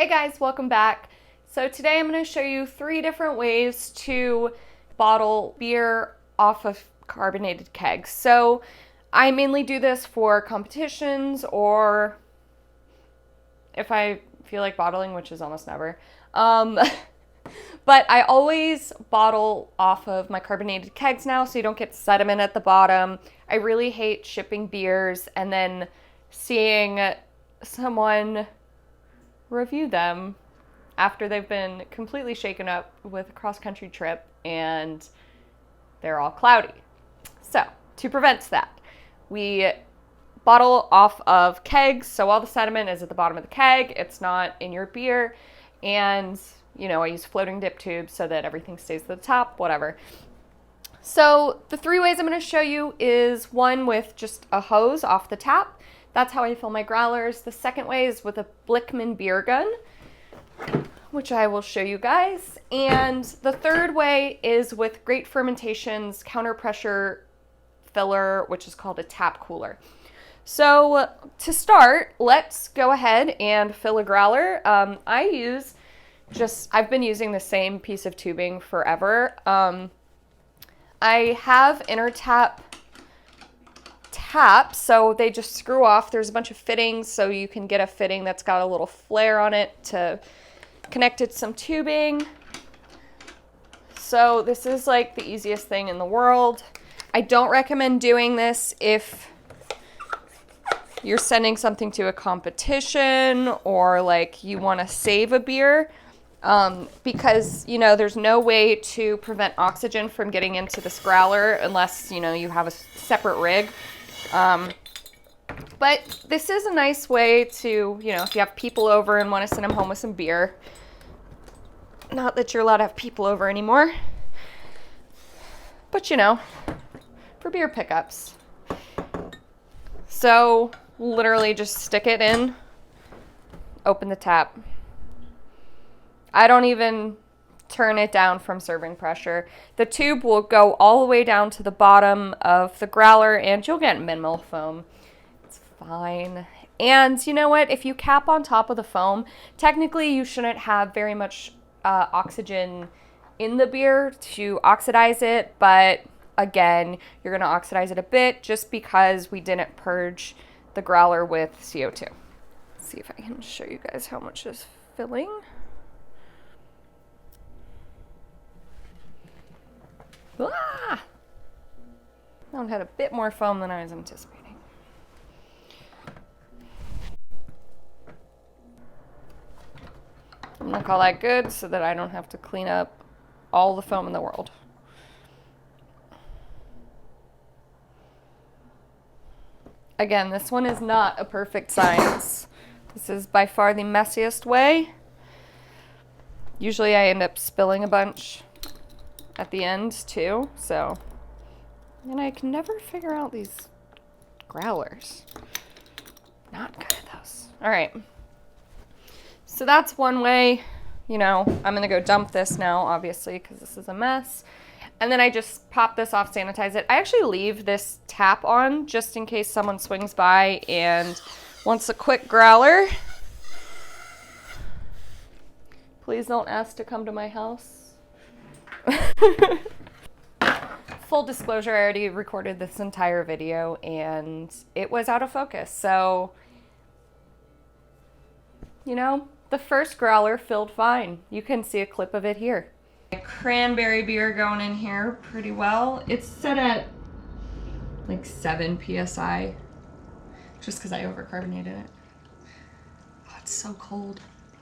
Hey guys, welcome back. So today I'm going to show you 3 different ways to bottle beer off of carbonated kegs. So I mainly do this for competitions or if I feel like bottling, which is almost never. But I always bottle off of my carbonated kegs now so you don't get sediment at the bottom. I really hate shipping beers and then seeing someone review them after they've been completely shaken up with a cross-country trip and they're all cloudy. So to prevent that, we bottle off of kegs, so all the sediment is at the bottom of the keg, it's not in your beer, and I use floating dip tubes so that everything stays at the top, whatever. So the 3 ways I'm going to show you is one with just a hose off the tap. That's how I fill my growlers. The second way is with a Blickman beer gun, which I will show you guys. And the third way is with Great Fermentation's counter pressure filler, which is called a tap cooler. So to start, let's go ahead and fill a growler. I've been using the same piece of tubing forever. I have inner tap taps, so they just screw off. There's a bunch of fittings, so you can get a fitting that's got a little flare on it to connect it to some tubing. So this is like the easiest thing in the world. I don't recommend doing this if you're sending something to a competition or like you want to save a beer. Because, there's no way to prevent oxygen from getting into this growler unless, you have a separate rig. But this is a nice way to, if you have people over and want to send them home with some beer. Not that you're allowed to have people over anymore. But, for beer pickups. So, literally just stick it in, open the tap. I don't even turn it down from serving pressure. The tube will go all the way down to the bottom of the growler and you'll get minimal foam. It's fine. And you know what? If you cap on top of the foam, technically you shouldn't have very much oxygen in the beer to oxidize it. But again, you're going to oxidize it a bit just because we didn't purge the growler with CO2. Let's see if I can show you guys how much is filling. Ah! That one had a bit more foam than I was anticipating. I'm gonna call that good so that I don't have to clean up all the foam in the world. Again, this one is not a perfect science. This is by far the messiest way. Usually I end up spilling a bunch at the end too, and I can never figure out these growlers. Not good at those. All right, so that's one way. I'm gonna go dump this now, obviously, because this is a mess, and then I just pop this off, sanitize it. I actually leave this tap on just in case someone swings by and wants a quick growler. Please don't ask to come to my house. Full disclosure, I already recorded this entire video and it was out of focus. So, the first growler filled fine. You can see a clip of it here. Cranberry beer going in here pretty well. It's set at like 7 PSI just because I overcarbonated it. Oh, it's so cold.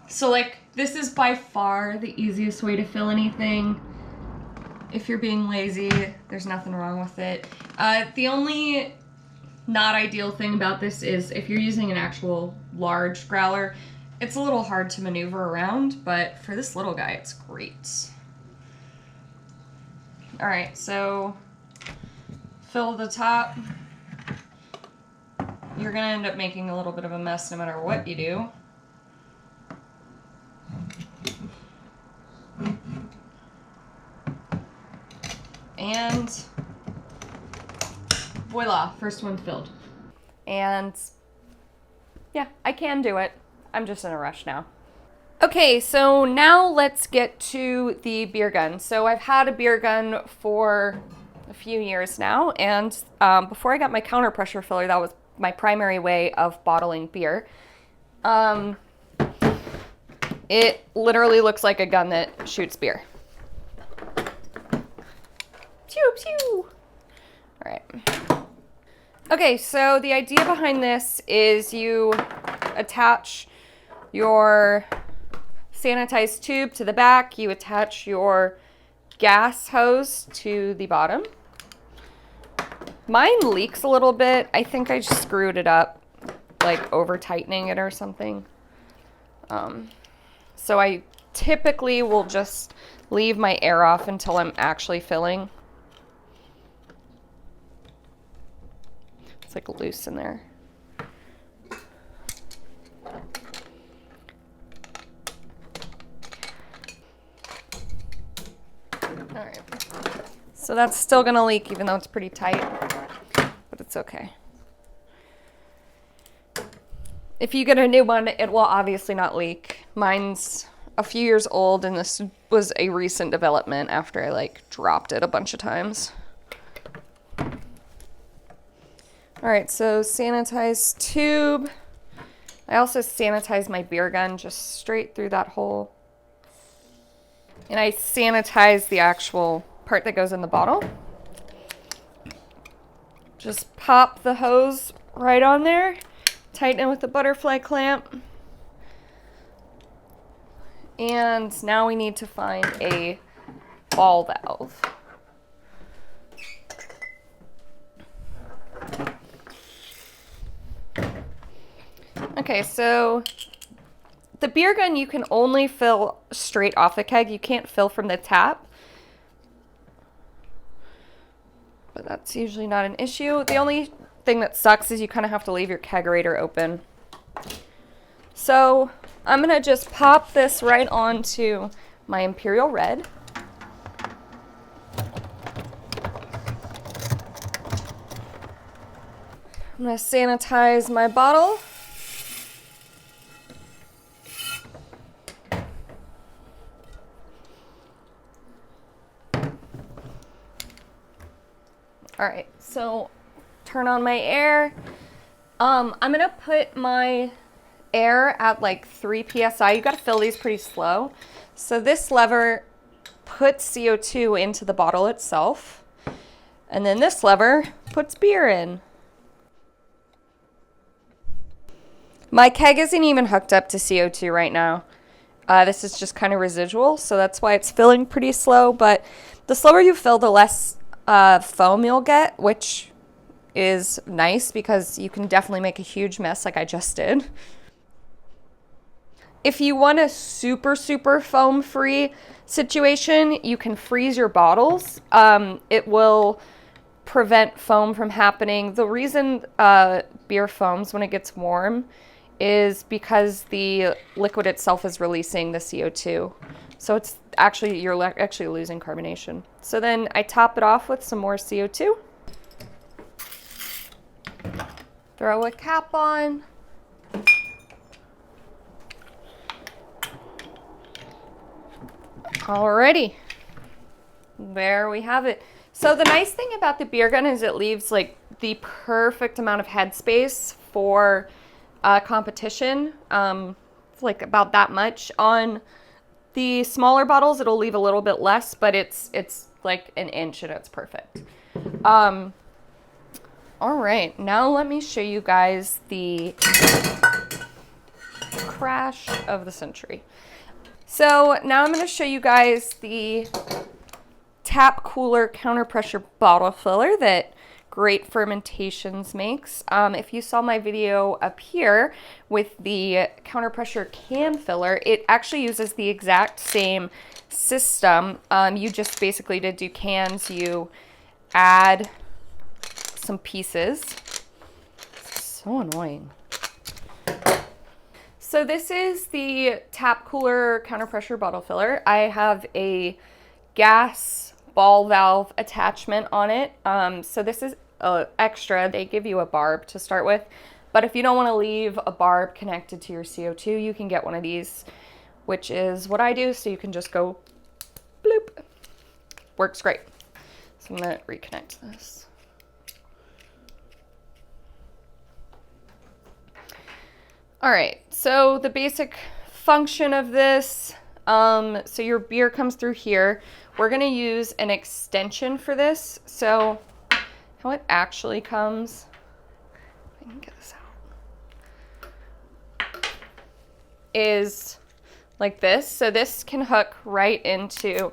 So this is by far the easiest way to fill anything. If you're being lazy, there's nothing wrong with it. The only not ideal thing about this is if you're using an actual large growler, it's a little hard to maneuver around, but for this little guy, it's great. All right, so fill the top. You're gonna end up making a little bit of a mess no matter what you do. And voila, first one filled. And yeah, I can do it. I'm just in a rush now. Okay, so now let's get to the beer gun. So I've had a beer gun for a few years now, and before I got my counter pressure filler, that was my primary way of bottling beer. It literally looks like a gun that shoots beer. Pew, pew. All right. Okay, so the idea behind this is you attach your sanitized tube to the back, you attach your gas hose to the bottom. Mine leaks a little bit. I think I just screwed it up, like over tightening it or something. So I typically will just leave my air off until I'm actually filling. It's like loose in there. All right. So that's still gonna leak even though it's pretty tight, but it's okay. If you get a new one, it will obviously not leak. Mine's a few years old, and this was a recent development after I like dropped it a bunch of times. All right, so sanitized tube. I also sanitize my beer gun just straight through that hole. And I sanitize the actual part that goes in the bottle. Just pop the hose right on there. Tighten it with the butterfly clamp. And now we need to find a ball valve. Okay, so the beer gun you can only fill straight off the keg. You can't fill from the tap. But that's usually not an issue. The only thing that sucks is you kind of have to leave your kegerator open. So I'm going to just pop this right onto my Imperial Red. I'm going to sanitize my bottle. All right, so turn on my air. I'm gonna put my air at like 3 psi. You gotta fill these pretty slow. So this lever puts CO2 into the bottle itself. And then this lever puts beer in. My keg isn't even hooked up to CO2 right now. This is just kind of residual, so that's why it's filling pretty slow. But the slower you fill, the less foam you'll get, which is nice because you can definitely make a huge mess like I just did. If you want a super foam free situation, you can freeze your bottles. It will prevent foam from happening. The reason beer foams when it gets warm is because the liquid itself is releasing the CO2. So it's actually, you're actually losing carbonation. So then I top it off with some more CO2. Throw a cap on. Alrighty. There we have it. So the nice thing about the beer gun is it leaves like the perfect amount of headspace for competition. It's like about that much. On the smaller bottles, it'll leave a little bit less, but it's like an inch and it's perfect. All right, now let me show you guys the crash of the century. So now I'm going to show you guys the tap cooler counter pressure bottle filler that Great Fermentations makes. If you saw my video up here with the counter pressure can filler, it actually uses the exact same system. You just basically to do cans, you add some pieces. So annoying. So this is the tap cooler counter pressure bottle filler. I have a gas ball valve attachment on it. So this is extra. They give you a barb to start with, but if you don't want to leave a barb connected to your CO2, you can get one of these which is what I do. So you can just go bloop. Works great. So I'm gonna reconnect this. All right, so the basic function of this, so your beer comes through here. We're gonna use an extension for this. So how it actually comes, I can get this out, is like this. So this can hook right into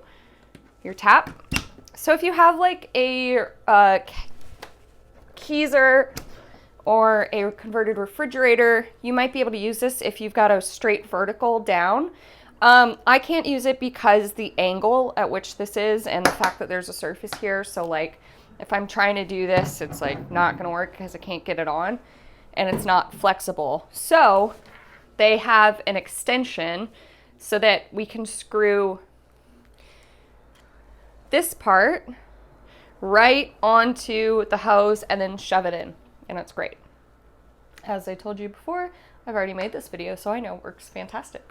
your tap. So if you have like a Keezer or a converted refrigerator, you might be able to use this if you've got a straight vertical down. I can't use it because the angle at which this is and the fact that there's a surface here. So like if I'm trying to do this, it's like not gonna work because I can't get it on and it's not flexible. So they have an extension so that we can screw this part right onto the hose and then shove it in, and it's great. As I told you before, I've already made this video, so I know it works fantastic.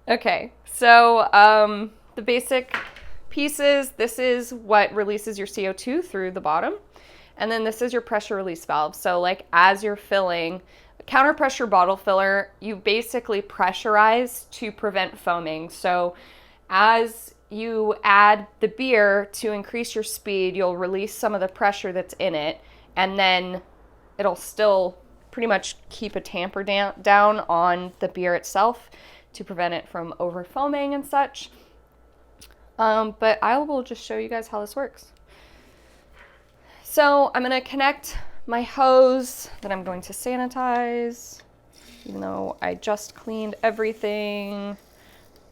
Okay, so the basic pieces, this is what releases your CO2 through the bottom, and then this is your pressure release valve. So like as you're filling a counter pressure bottle filler, you basically pressurize to prevent foaming. So as you add the beer to increase your speed, you'll release some of the pressure that's in it, and then it'll still pretty much keep a tamper down on the beer itself to prevent it from over foaming and such. But I will just show you guys how this works. So I'm going to connect my hose that I'm going to sanitize, even though I just cleaned everything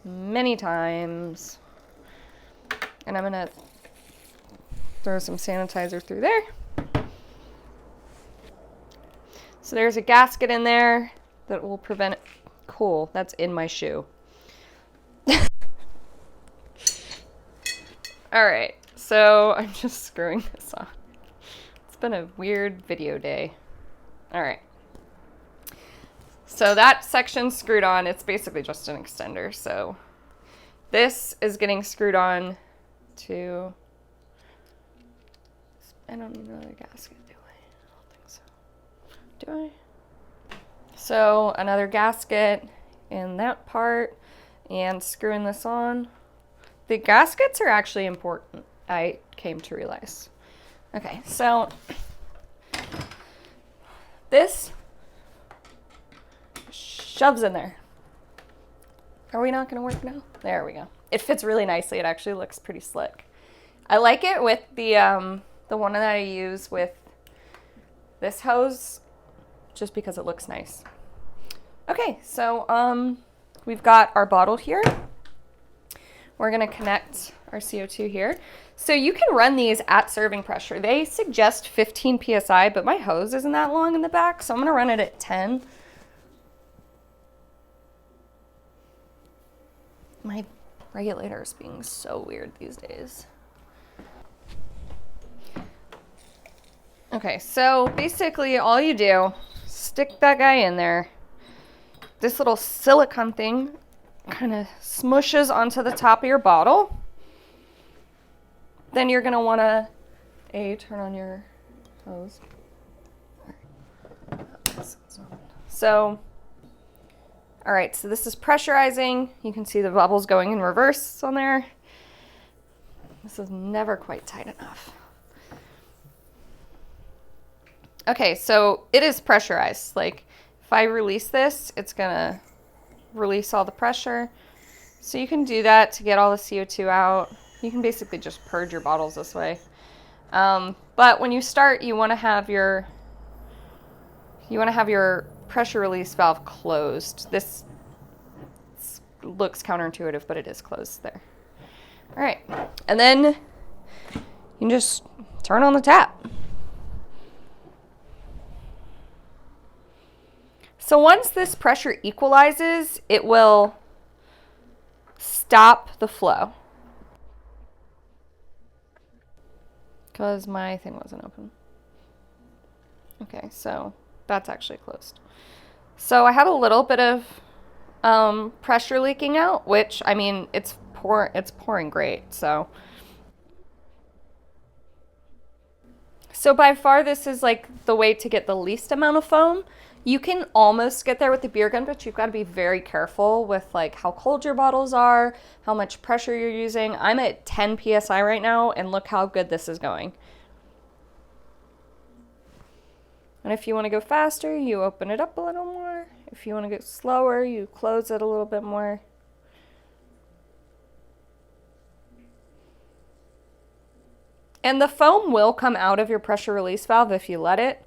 many times. And I'm gonna throw some sanitizer through there. So there's a gasket in there that will prevent it. Cool, that's in my shoe. All right, so I'm just screwing this on. It's been a weird video day. All right. So that section's screwed on. It's basically just an extender. So this is getting screwed on to, I don't need another gasket, do I? I don't think so. Do I? So another gasket in that part and screwing this on. The gaskets are actually important, I came to realize. Okay, so this shoves in there. Are we not gonna work now? There we go. It fits really nicely. It actually looks pretty slick. I like it with the one that I use with this hose, just because it looks nice. Okay, so we've got our bottle here. We're gonna connect our CO2 here. So you can run these at serving pressure. They suggest 15 PSI, but my hose isn't that long in the back, so I'm gonna run it at 10. My regulator is being so weird these days. Okay, so basically all you do, stick that guy in there. This little silicone thing kind of smushes onto the top of your bottle. Then you're gonna wanna turn on your hose. So, all right, so this is pressurizing. You can see the bubbles going in reverse on there. This is never quite tight enough. Okay, so it is pressurized. Like if I release this, it's gonna release all the pressure. So you can do that to get all the CO2 out. You can basically just purge your bottles this way. But when you start, you wanna have your pressure release valve closed. This looks counterintuitive, but it is closed there. All right, and then you can just turn on the tap. So once this pressure equalizes, it will stop the flow. Because my thing wasn't open. Okay, so that's actually closed. So I had a little bit of pressure leaking out, which, I mean, it's pouring great, so. So by far, this is like the way to get the least amount of foam. You can almost get there with the beer gun, but you've got to be very careful with like how cold your bottles are, how much pressure you're using. I'm at 10 psi right now, and look how good this is going. And if you want to go faster, you open it up a little more. If you want to go slower, you close it a little bit more. And the foam will come out of your pressure release valve if you let it,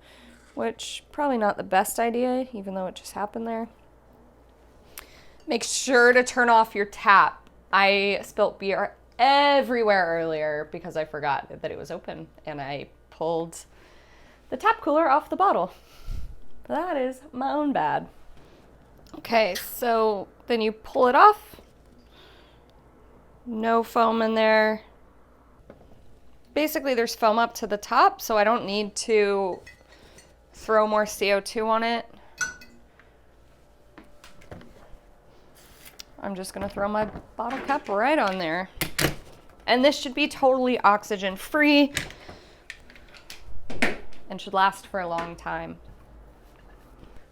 which probably not the best idea, even though it just happened there. Make sure to turn off your tap. I spilt beer everywhere earlier because I forgot that it was open, and I pulled the tap cooler off the bottle. That is my own bad. Okay, so then you pull it off. No foam in there. Basically, there's foam up to the top, so I don't need to throw more CO2 on it. I'm just gonna throw my bottle cap right on there. And this should be totally oxygen free and should last for a long time.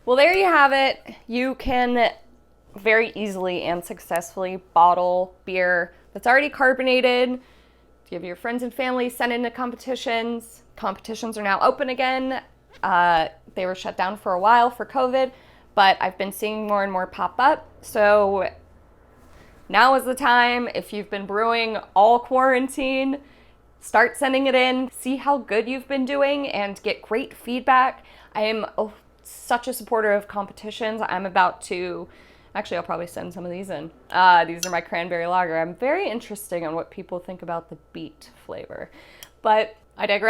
Well, there you have it. You can very easily and successfully bottle beer that's already carbonated. Give your friends and family, send into competitions. Competitions are now open again. They were shut down for a while for COVID, but I've been seeing more and more pop up. So now is the time. If you've been brewing all quarantine, start sending it in, see how good you've been doing, and get great feedback. I am such a supporter of competitions. I'm about to, actually I'll probably send some of these in. These are my cranberry lager. I'm very interested on what people think about the beet flavor, but I digress.